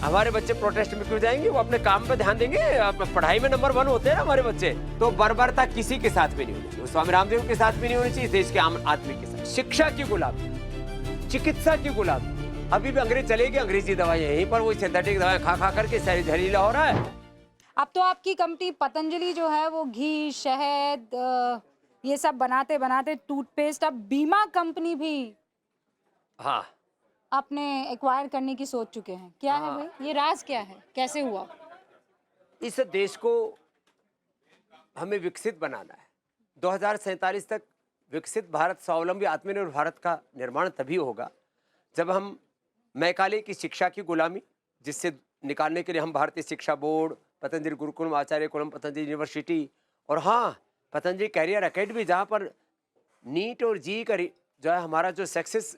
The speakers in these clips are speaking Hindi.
हमारे बच्चे प्रोटेस्ट में क्यों जाएंगे? वो अपने काम पे ध्यान देंगे। पढ़ाई में नंबर 1 होते हैं ना हमारे बच्चे। तो बर्बरता किसी के साथ भी नहीं होनी चाहिए, स्वामी रामदेव के साथ भी नहीं होनी चाहिए, देश के आम आदमी के साथ। शिक्षा की गुलामी, चिकित्सा की गुलामी, अभी भी अंग्रेज चलेगी, अंग्रेजी दवाइयां यहीं पर वो सिंथेटिक दवाएं खा खा करके शरीर जहरीला हो रहा है। अब तो आपकी कंपनी पतंजलि जो है वो घी, शहद ये सब बनाते बनाते टूथपेस्ट, अब बीमा कंपनी भी हाँ, आपने एक्वायर करने की सोच चुके हैं। क्या है भाई, ये राज क्या है, कैसे हुआ? इस देश को हमें विकसित बनाना है। 2047 तक विकसित भारत, स्वावलंबी आत्मनिर्भर भारत का निर्माण तभी होगा जब हम मैकाले की शिक्षा की गुलामी, जिससे निकालने के लिए हम भारतीय शिक्षा बोर्ड, पतंजलि गुरुकुलम, आचार्य कुलम, पतंजलि यूनिवर्सिटी और हाँ पतंजलि कैरियर एकेडमी, जहाँ पर नीट और जी का जो है हमारा जो सक्सेस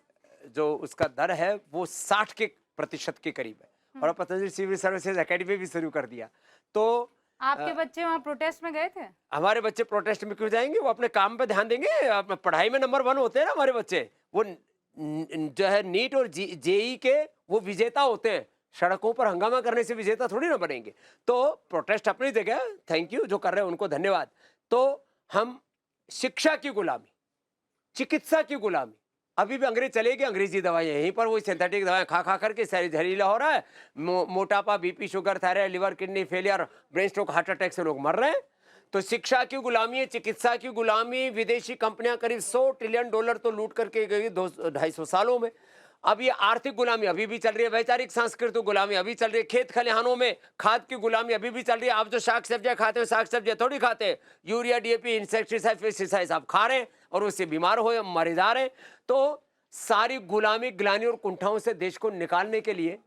जो उसका दर है वो 60% के करीब है। और पतंजलि सिविल सर्विसेज एकेडमी भी शुरू कर दिया। तो आपके बच्चे वहाँ प्रोटेस्ट में गए थे? हमारे बच्चे प्रोटेस्ट में क्यों जाएंगे? वो अपने काम पे ध्यान देंगे। पढ़ाई में नंबर 1 होते हैं ना हमारे बच्चे। वो जो है नीट और जेई के वो विजेता होते हैं। सड़कों पर हंगामा करने से विजेता थोड़ी ना बनेंगे। तो प्रोटेस्ट अपनी जगह, थैंक यू, जो कर रहे हैं उनको धन्यवाद। तो हम शिक्षा की गुलामी, चिकित्सा की गुलामी, अभी भी अंग्रेज चलेगी, अंग्रेजी दवाइयां यहीं पर वो सिंथेटिक दवाएं खा खा करके शरीर जहरीला हो रहा है। मोटापा, BP, sugar, thyroid, liver, kidney failure, brain stroke, heart attack से लोग मर रहे हैं। तो शिक्षा की गुलामी, चिकित्सा की गुलामी, विदेशी कंपनियां करीब $100 ट्रिलियन तो लूट करके गई 250 सालों में। अब ये आर्थिक गुलामी अभी भी चल रही है, वैचारिक सांस्कृतिक गुलामी अभी चल रही है, खेत खलिहानों में खाद की गुलामी अभी भी चल रही है। आप जो साग सब्जियां खाते हो, साग सब्जियां थोड़ी खाते हैं, यूरिया, डीएपी, इंसेक्टिसाइड, पेस्टिसाइड आप खा रहे हैं और उससे बीमार हो मर जा रहे हैं। तो सारी गुलामी, ग्लानि और कुंठाओं से देश को निकालने के लिए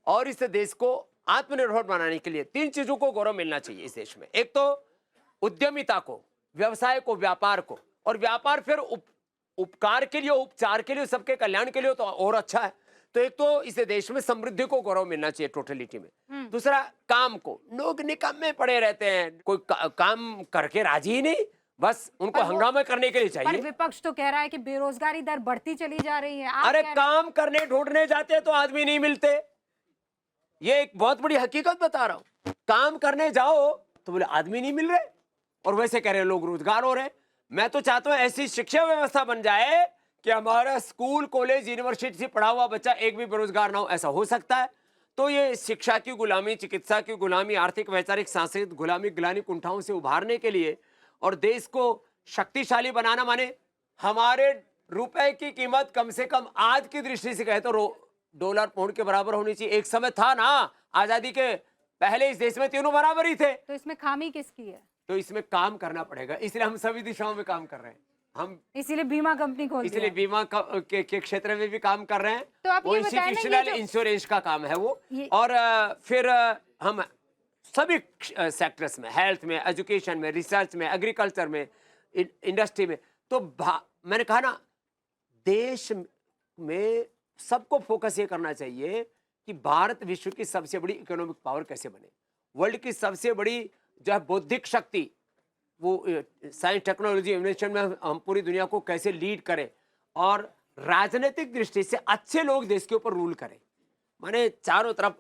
और इस देश को आत्मनिर्भर बनाने के लिए 3 चीजों को गौरव मिलना चाहिए इस देश में। एक तो उद्यमिता को, व्यवसाय को, व्यापार को, और व्यापार फिर उपकार के लिए, उपचार के लिए, सबके कल्याण के लिए तो और अच्छा है। तो एक तो इस देश में समृद्धि को गौरव मिलना चाहिए टोटलिटी में। दूसरा काम को, लोग निकम्मे पड़े रहते हैं, कोई काम करके राजी ही नहीं, बस उनको हंगामा करने के लिए चाहिए। पर विपक्ष तो कह रहा है कि बेरोजगारी दर बढ़ती चली जा रही है। अरे काम करने ढूंढने जाते हैं तो आदमी नहीं मिलते, ये एक बहुत बड़ी हकीकत बता रहा हूं। काम करने जाओ तो बोले आदमी नहीं मिल रहे, और वैसे कह रहे लोग रोजगार हो रहे। मैं तो चाहता हूं ऐसी शिक्षा व्यवस्था बन जाए कि हमारा स्कूल, कॉलेज, यूनिवर्सिटी से पढ़ा हुआ बच्चा एक भी बेरोजगार ना हो। ऐसा हो सकता है। तो ये शिक्षा की गुलामी, चिकित्सा की गुलामी, आर्थिक, वैचारिक, सांस्कृतिक गुलामी, ग्लानि, कुंठाओं से उभारने के लिए और देश को शक्तिशाली बनाना, माने हमारे रुपए की कीमत कम से कम आज की दृष्टि से कहे तो $1 पौंड के बराबर होनी चाहिए। एक समय था ना आजादी के पहले इस देश में तीनों बराबर ही थे। तो इसमें खामी किसकी है? तो इसमें काम करना पड़ेगा, इसलिए हम सभी दिशाओं में काम कर रहे हैं। हम इसीलिए बीमा कंपनी खोल इसलिए बीमा के क्षेत्र में भी काम कर रहे हैं। तो आप वो ये बताएं ना, इंस्टीट्यूशनल इंश्योरेंस का काम है वो। और फिर हम सभी सेक्टर्स में, हेल्थ में, एजुकेशन में, रिसर्च में, एग्रीकल्चर में, इंडस्ट्री में, तो मैंने कहा ना, देश में सबको फोकस ये करना चाहिए कि भारत विश्व की सबसे बड़ी इकोनॉमिक पावर कैसे बने, वर्ल्ड की सबसे बड़ी जो है बौद्धिक शक्ति, वो साइंस, टेक्नोलॉजी, इनोवेशन में हम पूरी दुनिया को कैसे लीड करें, और राजनीतिक दृष्टि से अच्छे लोग देश के ऊपर रूल करें। माने चारों तरफ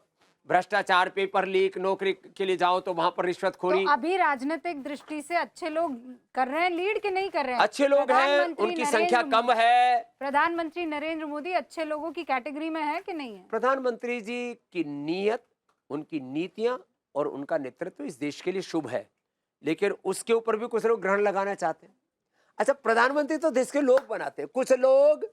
भ्रष्टाचार, पेपर लीक, नौकरी के लिए जाओ तो वहां पर रिश्वतखोरी। तो अभी राजनीतिक दृष्टि से अच्छे लोग कर रहे हैं लीड कि नहीं कर रहे हैं? अच्छे लोग हैं, उनकी संख्या कम है। प्रधानमंत्री नरेंद्र मोदी अच्छे लोगों की कैटेगरी में है कि नहीं है? प्रधानमंत्री जी की नीयत, उनकी नीतियां और उनका नेतृत्व इस देश के लिए शुभ है, लेकिन उसके ऊपर भी कुछ लोग ग्रहण लगाना चाहते हैं। अच्छा, प्रधानमंत्री तो देश के लोग बनाते हैं, कुछ लोग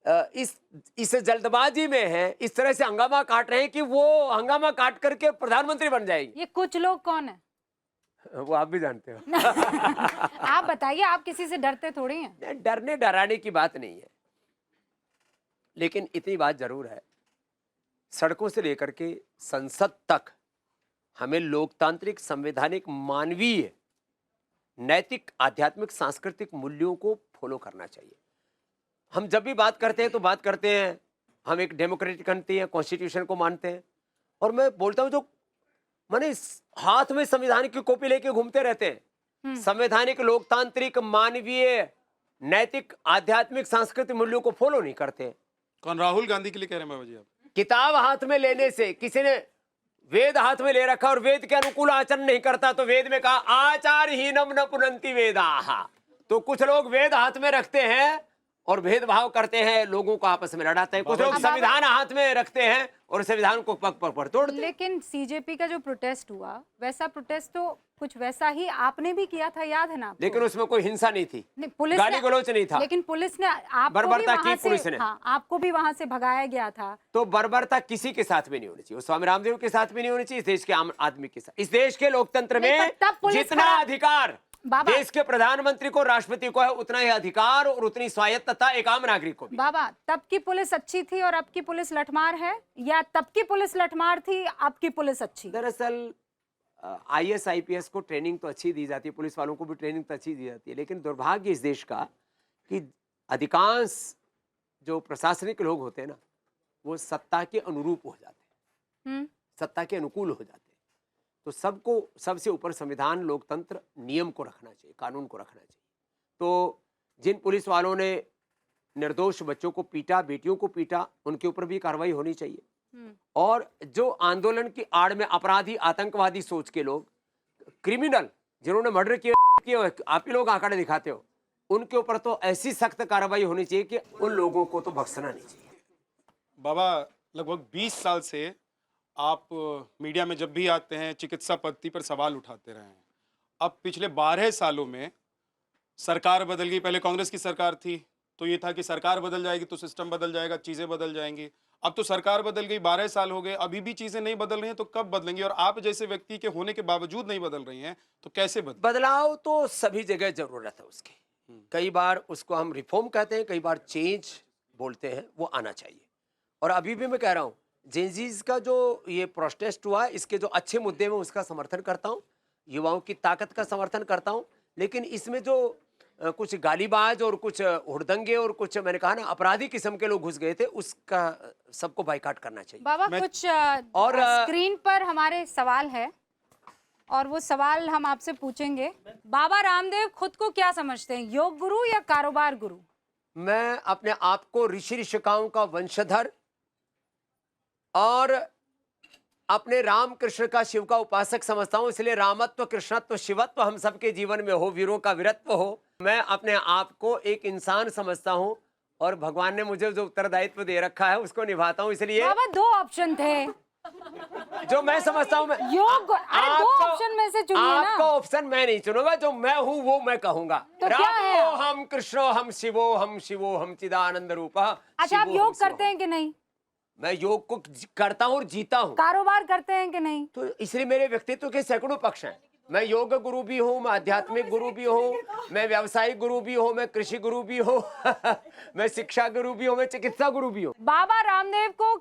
इस जल्दबाजी में है, इस तरह से हंगामा काट रहे हैं कि वो हंगामा काट करके प्रधानमंत्री बन जाएगी। ये कुछ लोग कौन है? वो आप भी जानते हो। आप बताइए, आप किसी से डरते थोड़ी हैं? डरने डराने की बात नहीं है, लेकिन इतनी बात जरूर है, सड़कों से लेकर के संसद तक हमें लोकतांत्रिक, संवैधानिक, मानवीय, नैतिक, आध्यात्मिक, सांस्कृतिक मूल्यों को फॉलो करना चाहिए। हम जब भी बात करते हैं तो बात करते हैं, हम एक डेमोक्रेटिक कंट्री है, कॉन्स्टिट्यूशन को मानते हैं, और मैं बोलता हूं जो माने हाथ में संविधान की कॉपी लेके घूमते रहते हैं, संवैधानिक, लोकतांत्रिक, मानवीय, नैतिक, आध्यात्मिक, सांस्कृतिक मूल्यों को फॉलो नहीं करते। कौन? राहुल गांधी के लिए कह रहे हैं बाबा जी आप? किताब हाथ में लेने से, किसी ने वेद हाथ में ले रखा और वेद के अनुकूल आचरण नहीं करता, तो वेद में कहा आचारहीनम न पुनन्ति वेदाः। तो कुछ लोग वेद हाथ में रखते हैं और भेदभाव करते हैं, लोगों को आपस में लड़ाते हैं। कुछ लोग संविधान हाथ में रखते हैं और संविधान को पग पग पर तोड़ते हैं। लेकिन सीजेपी का जो प्रोटेस्ट हुआ, वैसा प्रोटेस्ट तो कुछ वैसा ही आपने भी किया था, याद है ना आपको? लेकिन उसमें कोई हिंसा नहीं थी, नहीं, पुलिस गाली गलौच नहीं था, लेकिन पुलिस ने आपको भी बर्बरता की वहां पुलिस से, ने। हाँ, आपको भी वहां से भगाया गया था। तो बर्बरता किसी के साथ भी नहीं होनी चाहिए, वो स्वामी रामदेव के साथ भी नहीं होनी चाहिए, इस देश के आम आदमी के साथ। इस देश के लोकतंत्र नहीं, में पर तब पुलिस जितना का- अधिकार बाबा- देश के प्रधानमंत्री को, राष्ट्रपति को है, उतना ही अधिकार और उतनी स्वायत्तता एक आम नागरिक को भी। बाबा, तब की पुलिस अच्छी थी और अब की पुलिस लठमार है, या तब की पुलिस लठमार थी, अब की पुलिस अच्छी? दरअसल आईएएस आईपीएस को ट्रेनिंग तो अच्छी दी जाती है, पुलिस वालों को भी ट्रेनिंग तो अच्छी दी जाती है, लेकिन दुर्भाग्य इस देश का कि अधिकांश जो प्रशासनिक लोग होते हैं ना, वो सत्ता के अनुरूप हो जाते हैं, सत्ता के अनुकूल हो जाते हैं। तो सबको, सबसे ऊपर संविधान, लोकतंत्र, नियम को रखना चाहिए, कानून को रखना चाहिए। तो जिन पुलिस वालों ने निर्दोष बच्चों को पीटा, बेटियों को पीटा, उनके ऊपर भी कार्रवाई होनी चाहिए। और जो आंदोलन की आड़ में अपराधी, आतंकवादी सोच के लोग, क्रिमिनल जिन्होंने मर्डर किए, आप ही लोग आंकड़े दिखाते हो, उनके ऊपर तो ऐसी सख्त कार्रवाई होनी चाहिए कि उन लोगों को तो बख्शना नहीं चाहिए। बाबा, लगभग 20 साल से आप मीडिया में जब भी आते हैं चिकित्सा पद्धति पर सवाल उठाते रहे हैं। अब पिछले 12 सालों में सरकार बदल गई। पहले कांग्रेस की सरकार थी तो ये था कि सरकार बदल जाएगी तो सिस्टम बदल जाएगा, चीज़ें बदल जाएंगी। अब तो सरकार बदल गई, 12 साल हो गए, अभी भी चीज़ें नहीं बदल रही हैं, तो कब बदलेंगी? और आप जैसे व्यक्ति के होने के बावजूद नहीं बदल रही हैं तो कैसे बदलाव तो सभी जगह जरूरत है उसकी। कई बार उसको हम रिफॉर्म कहते हैं, कई बार चेंज बोलते हैं, वो आना चाहिए। और अभी भी मैं कह रहा हूँ, जेंजीज का जो ये प्रोटेस्ट हुआ, इसके जो अच्छे मुद्दे में उसका समर्थन करता हूँ, युवाओं की ताकत का समर्थन करता हूँ, लेकिन इसमें जो कुछ गालीबाज और कुछ हुड़दंगे और कुछ, मैंने कहा ना, अपराधी किस्म के लोग घुस गए थे, उसका सबको बाइकाट करना चाहिए। बाबा, कुछ और स्क्रीन पर हमारे सवाल है और वो सवाल हम आपसे पूछेंगे। बाबा रामदेव खुद को क्या समझते हैं, योग गुरु या कारोबार गुरु? मैं अपने आप को ऋषि ऋषिकाओं का वंशधर और अपने राम कृष्ण का, शिव का उपासक समझता हूं, इसलिए रामत्व, कृष्णत्व, शिवत्व हम सबके जीवन में हो, वीरों का वीरत्व हो। मैं अपने आप को एक इंसान समझता हूं और भगवान ने मुझे जो उत्तरदायित्व दे रखा है उसको निभाता हूं। इसलिए बाबा, 2 ऑप्शन थे जो मैं समझता हूं, मैं योग, अरे 2 ऑप्शन में से चुनिए ना। आपका ऑप्शन मैं नहीं चुनूंगा, जो मैं हूं वो मैं कहूंगा। तो क्या है? रामो हम कृष्णो हम शिवो हम चिदानंद रूपः। अच्छा, आप योग करते हैं कि नहीं? मैं योग को करता हूं और जीता हूं। कारोबार करते हैं कि नहीं? तो इसलिए मेरे व्यक्तित्व के सैकड़ों पक्ष हैं। मैं योग गुरु भी हूँ, मैं आध्यात्मिक गुरु भी हूँ, मैं व्यावसायिक गुरु भी हूँ, मैं कृषि गुरु भी हूँ मैं शिक्षा गुरु भी हूँ, मैं चिकित्सा गुरु भी हूँ। बाबा रामदेव को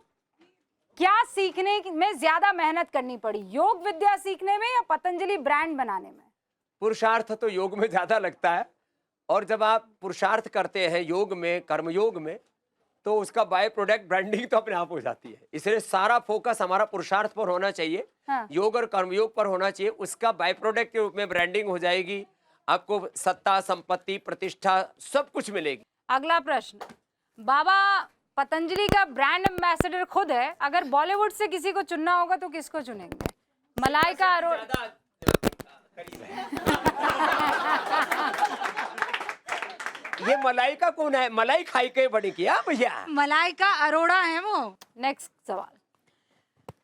क्या सीखने में ज्यादा मेहनत करनी पड़ी, योग विद्या सीखने में या पतंजलि ब्रांड बनाने में? पुरुषार्थ तो योग में ज्यादा लगता है, और जब आप पुरुषार्थ करते हैं योग में, कर्मयोग में, तो उसका बाय प्रोडक्ट ब्रांडिंग तो अपने आप हो जाती है। इसलिए सारा फोकस हमारा पुरुषार्थ पर होना चाहिए, हाँ। योग और कर्मयोग पर होना चाहिए। उसका बाय प्रोडक्ट के रूप में ब्रांडिंग हो जाएगी, आपको सत्ता, संपत्ति, प्रतिष्ठा सब कुछ मिलेगी। अगला प्रश्न, बाबा पतंजलि का ब्रांड एम्बेसडर खुद है, अगर बॉलीवुड से किसी को चुनना होगा तो किसको चुनेंगे? मलाइका अरोड़ा? ये मलाइका कौन है? मलाई खाई के बड़ी किया भैया। मलाइका अरोड़ा है वो। नेक्स्ट सवाल,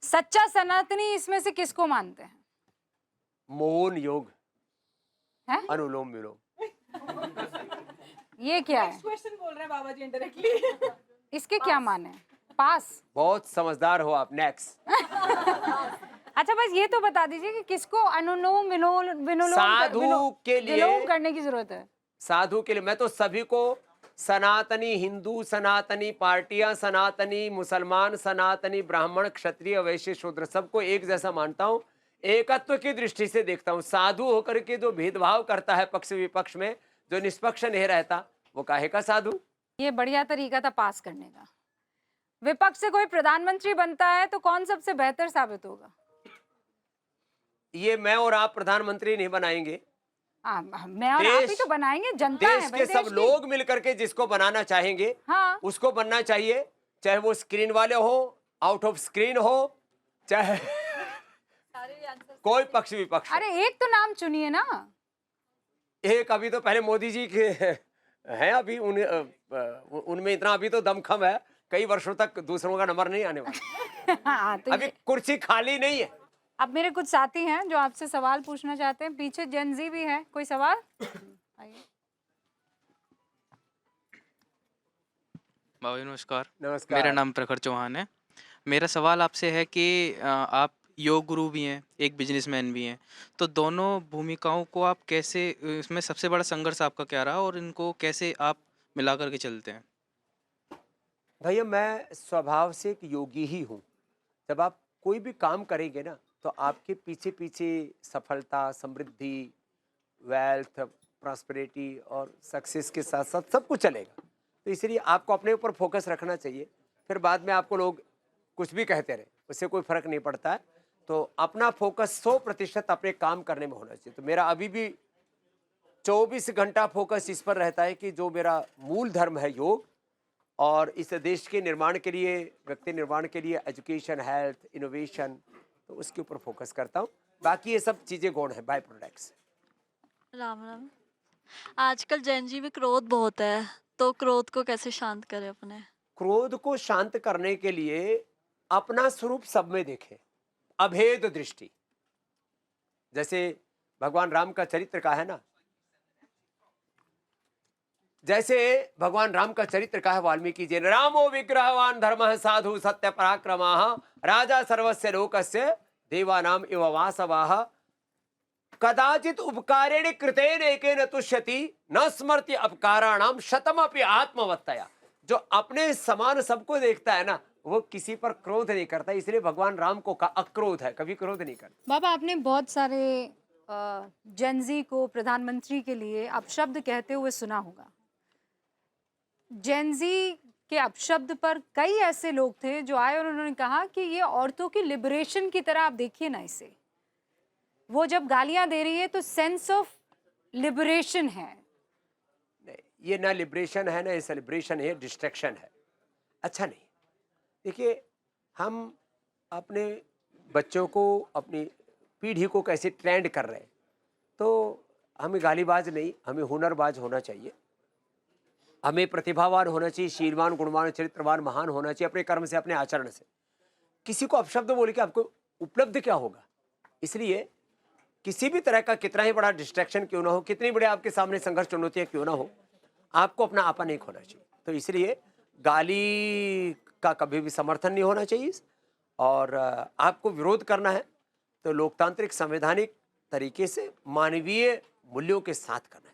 सच्चा सनातनी इसमें से किसको मानते हैं? मौन योग है? अनुलोम विलोम। ये क्या है? क्वेश्चन बोल रहे हैं बाबा जी इनडायरेक्टली। इसके क्या माने? पास? बहुत समझदार हो आप। नेक्स्ट। अच्छा, बस ये तो बता दीजिए कि किसको अनुलोम विलोम साधु के लिए विलोम करने की जरूरत है? साधु के लिए मैं तो सभी को, सनातनी हिंदू, सनातनी पार्टियां, सनातनी मुसलमान, सनातनी ब्राह्मण, क्षत्रिय, वैश्य, शूद्र, सबको एक जैसा मानता हूं, एकत्व की दृष्टि से देखता हूं। साधु होकर के जो भेदभाव करता है पक्ष विपक्ष में, जो निष्पक्ष नहीं रहता, वो काहे का साधु? ये बढ़िया तरीका था पास करने का। विपक्ष से कोई प्रधानमंत्री बनता है तो कौन सबसे बेहतर साबित होगा? ये मैं और आप प्रधानमंत्री नहीं बनाएंगे, मैं और आप ही तो बनाएंगे, जनता है देश भाई, के देश सब की। लोग मिलकर के जिसको बनाना चाहेंगे, हाँ। उसको बनना चाहिए, चाहे वो स्क्रीन वाले हो, आउट ऑफ स्क्रीन हो, चाहे कोई पक्ष विपक्ष हो। अरे एक तो नाम चुनिए ना। एक अभी तो पहले मोदी जी के हैं, अभी उनमें इतना अभी तो दमखम है, कई वर्षों तक दूसरों का नंबर नहीं आने वाला। हाँ, तो अभी कुर्सी खाली नहीं है। अब मेरे कुछ साथी हैं जो आपसे सवाल पूछना चाहते हैं। पीछे जेनजी भी है, कोई सवाल? आइए। बाबा जी नमस्कार। नमस्कार। मेरा नाम प्रखर चौहान है। मेरा सवाल आपसे है कि आप योग गुरु भी हैं, एक बिजनेसमैन भी हैं, तो दोनों भूमिकाओं को आप कैसे, इसमें सबसे बड़ा संघर्ष आपका क्या रहा और इनको कैसे आप मिला करके चलते हैं? भैया मैं स्वभाव से एक योगी ही हूँ। जब आप कोई भी काम करेंगे ना, तो आपके पीछे पीछे सफलता, समृद्धि, वेल्थ, प्रॉस्पेरिटी और सक्सेस के साथ साथ सब कुछ चलेगा। तो इसलिए आपको अपने ऊपर फोकस रखना चाहिए। फिर बाद में आपको लोग कुछ भी कहते रहे, उससे कोई फर्क नहीं पड़ता है। तो अपना फोकस 100% अपने काम करने में होना चाहिए। तो मेरा अभी भी 24 घंटा फोकस इस पर रहता है कि जो मेरा मूल धर्म है योग, और इस देश के निर्माण के लिए, व्यक्ति निर्माण के लिए एजुकेशन, हेल्थ, इनोवेशन, तो उसके ऊपर फोकस करता हूँ। बाकी ये सब चीज़ें गौण है, बाय प्रोडक्ट्स। राम राम। आजकल जैन में क्रोध बहुत है, तो क्रोध को कैसे शांत करें अपने? क्रोध को शांत करने के लिए अपना स्वरूप सब में देखें, अभेद दृष्टि। जैसे भगवान राम का चरित्र का है ना, जैसे भगवान राम का चरित्र का है वाल्मीकि जी ने, रामो विग्रहवान धर्मः साधु सत्य पराक्रमः राजा सर्वस्य लोकस्य देवानाम इव वासवः कदाचित उपकारेण कृतेन एकेन तुष्यति न स्मर्ति अपकाराणाम शतमपि आत्मवत्तया। जो अपने समान सबको देखता है ना, वो किसी पर क्रोध नहीं करता। इसलिए भगवान राम को का अक्रोध है, कभी क्रोध नहीं करता। बाबा आपने बहुत सारे जेनजी को प्रधानमंत्री के लिए अपशब्द कहते हुए सुना होगा। जेनजी के अपशब्द पर कई ऐसे लोग थे जो आए और उन्होंने कहा कि ये औरतों की लिबरेशन की तरह आप देखिए ना इसे। वो जब गालियां दे रही है तो सेंस ऑफ लिबरेशन है। नहीं, ये ना लिबरेशन है, ना ये सेलिब्रेशन है, डिस्ट्रैक्शन है। अच्छा नहीं। देखिए, हम अपने बच्चों को, अपनी पीढ़ी को कैसे ट्रेंड कर रहे हैं, तो हमें गालीबाज नहीं, हमें हुनरबाज होना चाहिए, हमें प्रतिभावान होना चाहिए, शीलवान, गुणवान, चरित्रवान, महान होना चाहिए अपने कर्म से, अपने आचरण से। किसी को अपशब्द बोल के आपको उपलब्ध क्या होगा? इसलिए किसी भी तरह का कितना ही बड़ा डिस्ट्रैक्शन क्यों ना हो, कितनी बड़े आपके सामने संघर्ष चुनौतियां क्यों ना हो, आपको अपना आपा नहीं खोना चाहिए। तो इसलिए गाली का कभी भी समर्थन नहीं होना चाहिए, और आपको विरोध करना है तो लोकतांत्रिक, संवैधानिक तरीके से, मानवीय मूल्यों के साथ करना है।